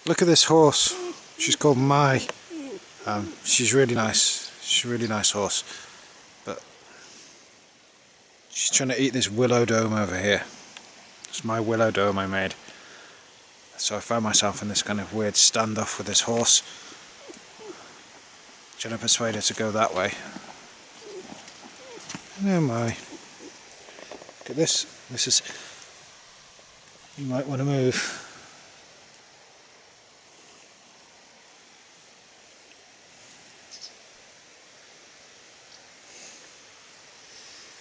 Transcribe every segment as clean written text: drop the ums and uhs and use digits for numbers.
Look at this horse. She's called Mai. She's really nice. She's a really nice horse. But she's trying to eat this willow dome over here. It's my willow dome I made. So I found myself in this kind of weird standoff with this horse. Trying to persuade her to go that way. Oh my. Look at this. This is... You might want to move.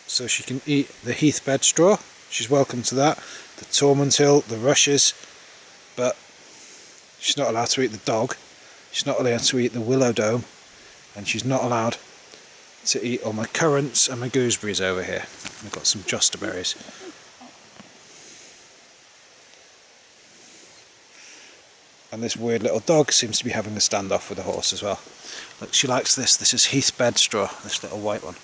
So she can eat the heath bed straw. She's welcome to that. The Tormund Hill, the rushes. But she's not allowed to eat the dog. She's not allowed to eat the willow dome. And she's not allowed to eat all my currants and my gooseberries over here. I've got some jostaberries. And this weird little dog seems to be having a standoff with the horse as well. Look, she likes this. This is heath bed straw, this little white one.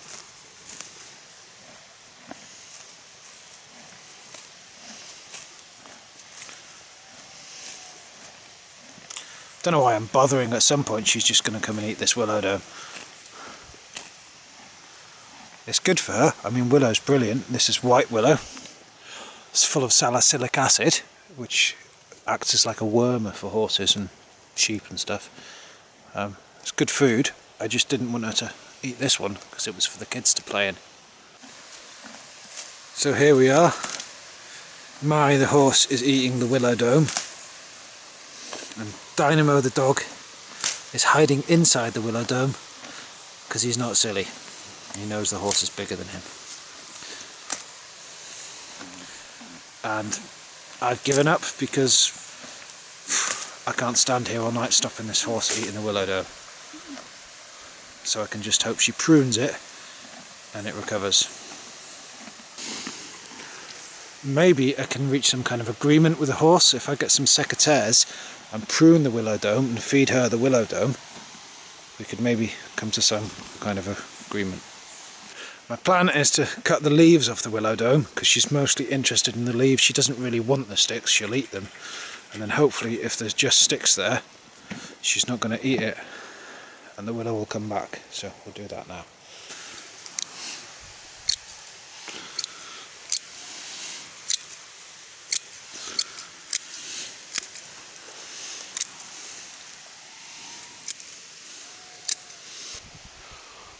Don't know why I'm bothering. At some point she's just going to come and eat this willow dome. It's good for her. I mean, willow's brilliant. This is white willow. It's full of salicylic acid, which acts as like a wormer for horses and sheep and stuff. It's good food. I just didn't want her to eat this one because it was for the kids to play in. So here we are. Mai the horse is eating the willow dome. And Dynamo the dog is hiding inside the willow dome because he's not silly. He knows the horse is bigger than him. And I've given up because I can't stand here all night stopping this horse eating the willow dome. So I can just hope she prunes it and it recovers. Maybe I can reach some kind of agreement with the horse if I get some secateurs and prune the willow dome and feed her the willow dome. We could maybe come to some kind of agreement. My plan is to cut the leaves off the willow dome because she's mostly interested in the leaves. She doesn't really want the sticks, she'll eat them. And then hopefully if there's just sticks there, she's not going to eat it and the willow will come back. So we'll do that now.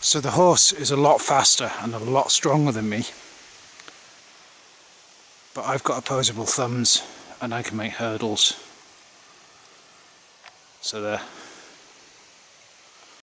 So the horse is a lot faster and a lot stronger than me, but I've got opposable thumbs and I can make hurdles. So there.